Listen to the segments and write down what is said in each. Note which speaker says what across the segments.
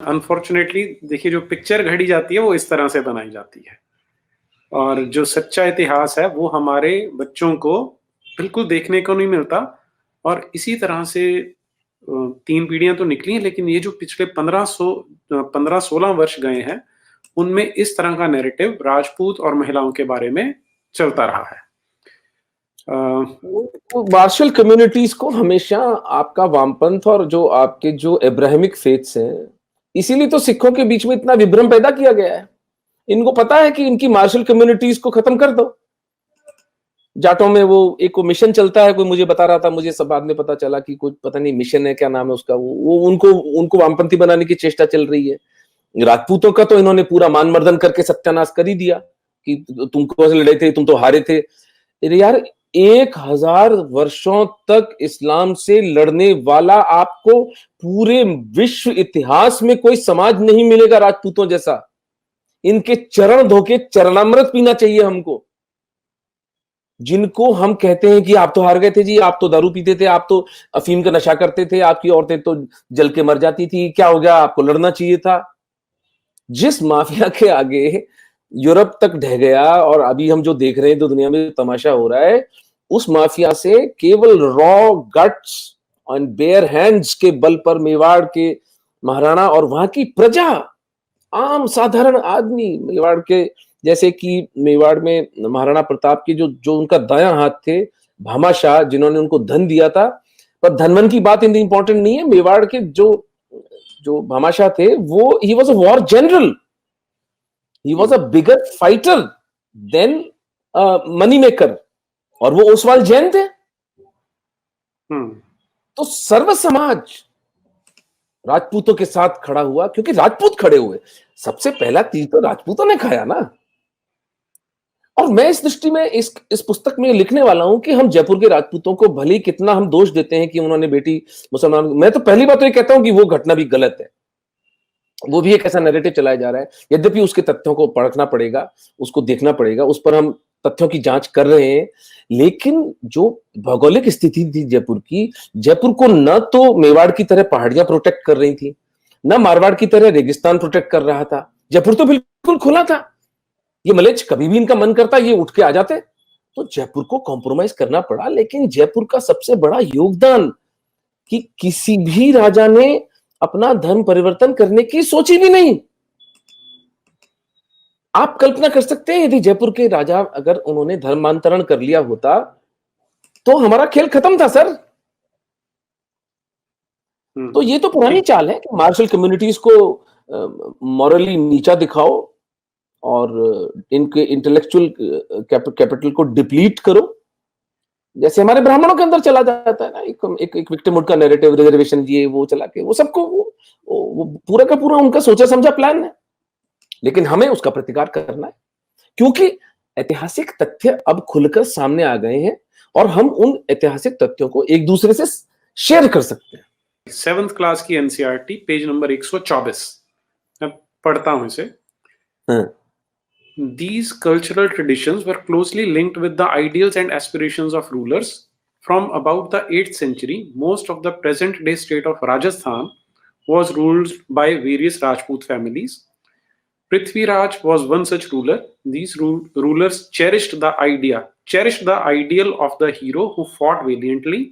Speaker 1: Unfortunately देखिए, जो picture घड़ी जाती है वो इस तरह से बनाई जाती है, और जो सच्चा इतिहास है वो हमारे बच्चों को बिल्कुल देखने को नहीं मिलता। और इसी तरह से 3 पीढ़ियां तो निकली हैं, लेकिन ये जो पिछले 15-16 वर्ष गए हैं, उनमें इस तरह का नैरेटिव राजपूत और महिलाओं के बारे में चलता रहा है।
Speaker 2: मार्शल कम्युनिटीज को हमेशा आपका वामपंथ और जो आपके जो अब्राहमिक फेथ्स हैं, इसीलिए तो सिखों के बीच में इतना विभ्रम पैदा किया गया है। इनको पता है कि इनकी मार्शल कम्युनिटीज को खत्म कर दो। जाटों में वो एक मिशन चलता है, कोई मुझे बता रहा था, मुझे सब बाद में पता चला कि कुछ पता नहीं मिशन है, क्या नाम है उसका, वो उनको वामपंथी बनाने की चेष्टा चल रही है। राजपूतों का तो इन्होंने पूरा मान मर्दन करके सत्यानाश कर ही दिया कि तुम कौन से लड़े थे, तुम तो हारे थे। यार 1000 वर्षों तक इस्लाम से लड़ने वाला आपको पूरे विश्व इतिहास में कोई समाज नहीं मिलेगा राजपूतों जैसा। इनके चरण धोके चरणामृत पीना चाहिए हमको। जिनको हम कहते हैं कि आप तो हार गए थे जी, आप तो दारू पीते थे, आप तो अफीम का नशा करते थे, आपकी औरतें तो जल के मर जाती थी, क्या हो गया, आपको लड़ना चाहिए था। जिस माफिया के आगे यूरोप तक ढह गया और अभी हम जो देख रहे हैं तो दुनिया में तमाशा हो रहा है, उस माफिया से केवल रॉ गट्स और बेयर हैंड्स के बल पर मेवाड़ के महाराणा और वहां की प्रजा, आम साधारण आदमी, मेवाड़ के जैसे कि मेवाड़ में महाराणा प्रताप के जो उनका दायां हाथ थे भामाशाह, जिन्होंने उनको धन दिया था। पर धनवन की बात इंपॉर्टेंट नहीं है। मेवाड़ के जो जो भामाशाह थे, वो he was a war general, he was a bigger fighter than money maker, और वो ओसवाल जैन थे। तो सर्व समाज राजपूतों के साथ खड़ा हुआ, क्योंकि राजपूत खड़े हुए। सबसे पहला तीर तो राजपूतों ने खाया ना। और मैं इस दृष्टि में इस पुस्तक में लिखने वाला हूं कि हम जयपुर के राजपूतों को भले कितना हम दोष देते हैं कि उन्होंने बेटी मुसलमान, मैं तो पहली बात तो ये कहता हूं कि वो घटना भी गलत है। वो भी एक ऐसा नैरेटिव चलाया जा रहा है, यद्यपि उसके तथ्यों को परखना पड़ेगा, उसको देखना पड़ेगा, उस पर हम तथ्यों की जांच कर रहे हैं। लेकिन जो भौगोलिक स्थिति थी जयपुर की, जयपुर को न तो मेवाड़ की तरह पहाड़ियां प्रोटेक्ट कर रही थी, न मारवाड़ की तरह रेगिस्तान प्रोटेक्ट कर रहा था। जयपुर तो बिल्कुल खुला था। ये मलेच्छ कभी भी इनका मन करता ये उठ के आ जाते। तो जयपुर को कॉम्प्रोमाइज करना पड़ा। लेकिन जयपुर का सबसे बड़ा योगदान कि किसी भी राजा ने अपना धर्म परिवर्तन करने की सोची भी नहीं। आप कल्पना कर सकते हैं यदि जयपुर के राजा अगर उन्होंने धर्मांतरण कर लिया होता तो हमारा खेल खत्म था सर। तो ये तो पुरानी चाल है कि मार्शल कम्युनिटीज को मॉरली नीचा दिखाओ और इनके इंटेलेक्चुअल कैपिटल को डिप्लीट करो। जैसे हमारे ब्राह्मणों के अंदर चला जाता है ना, एक विक्टिमहुड का नैरेटिव, रिजर्वेशन ये वो चला के वो सबको वो पूरा का पूरा उनका सोचा समझा प्लान है। लेकिन हमें उसका प्रतिकार करना है, क्योंकि ऐतिहासिक तथ्य अब खुलकर सामने आ गए हैं और हम उन ऐतिहासिक तथ्यों को एक दूसरे से शेयर कर सकते हैं।
Speaker 1: 7th क्लास की एनसीईआरटी पेज नंबर 124, मैं पढ़ता हूं इसे। These cultural traditions were closely linked with the ideals and aspirations of rulers. From about the 8th century, most of the present-day state of Rajasthan was ruled by various Rajput families. Prithviraj was one such ruler. These rulers cherished the ideal of the hero who fought valiantly,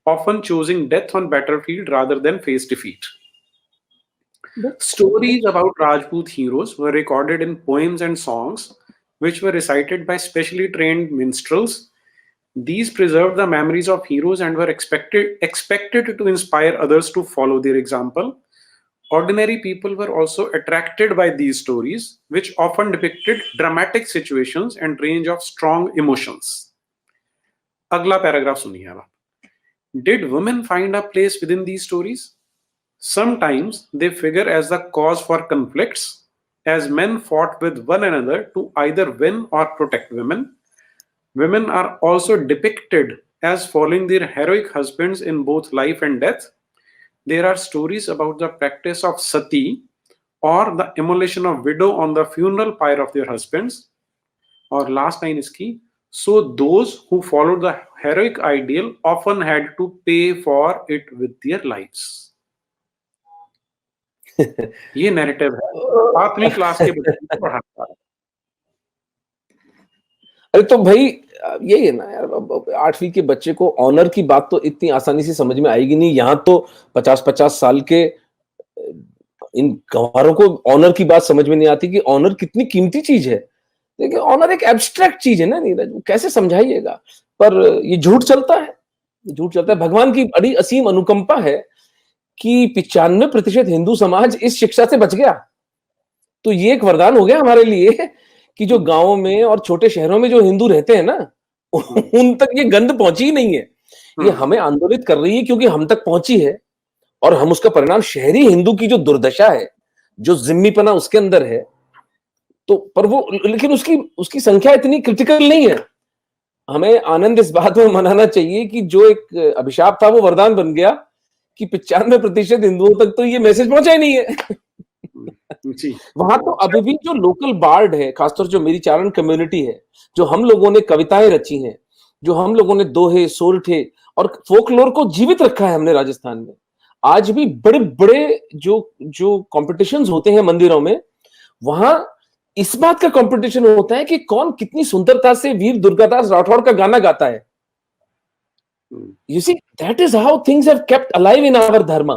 Speaker 1: often choosing death on battlefield rather than face defeat. Stories about Rajput heroes were recorded in poems and songs, which were recited by specially trained minstrels. These preserved the memories of heroes and were expected to inspire others to follow their example. Ordinary people were also attracted by these stories, which often depicted dramatic situations and range of strong emotions. अगला paragraph सुनिए अब। Did women find a place within these stories? Sometimes they figure as the cause for conflicts, as men fought with one another to either win or protect women. Women are also depicted as following their heroic husbands in both life and death. There are stories about the practice of sati, or the immolation of widow on the funeral pyre of their husbands. Or last line is key. So those who followed the heroic ideal often had to pay for it with their lives. ये narrative है 7वीं class के बच्चे को पढ़ाता है।
Speaker 2: अरे तो भाई यही है ना यार, 8वीं के बच्चे को ऑनर की बात तो इतनी आसानी से समझ में आएगी नहीं। यहाँ तो 50-50 साल के इन गंवारों को ऑनर की बात समझ में नहीं आती कि ऑनर कितनी कीमती चीज है। देखिए ऑनर एक एब्स्ट्रैक्ट चीज है ना नीरज, कैसे समझाइएगा। पर ये झूठ चलता है, झूठ चलता है। भगवान की बड़ी असीम अनुकंपा है कि 95% हिंदू समाज इस शिक्षा से बच गया। तो ये एक वरदान हो गया हमारे लिए कि जो गांवों में और छोटे शहरों में जो हिंदू रहते हैं ना, उन तक ये गंध पहुंची ही नहीं है। ये हमें आंदोलित कर रही है क्योंकि हम तक पहुंची है, और हम उसका परिणाम शहरी हिंदू की जो दुर्दशा है, जो जिम्मीपना उसके अंदर है, तो पर वो लेकिन उसकी उसकी संख्या इतनी क्रिटिकल नहीं है। हमें आनंद इस बात में मनाना चाहिए कि जो एक अभिशाप था वो वरदान बन गया कि 95% हिंदुओं तक तो ये मैसेज पहुंचा ही नहीं है।
Speaker 1: जी।
Speaker 2: वहां तो अभी भी जो लोकल बार्ड है, खासतौर जो मेरी चारण कम्युनिटी है, जो हम लोगों ने कविताएं रची हैं, जो हम लोगों ने दोहे, सोरठे और फोकलोर को जीवित रखा है हमने राजस्थान में। आज भी बड़े बड़े जो जो कॉम्पिटिशन्स होते हैं मंदिरों में, वहां इस बात का कंपटीशन होता है कि कौन कितनी सुंदरता से वीर दुर्गादास राठौड़ का गाना गाता है। You see that is how things have kept alive in our Dharma.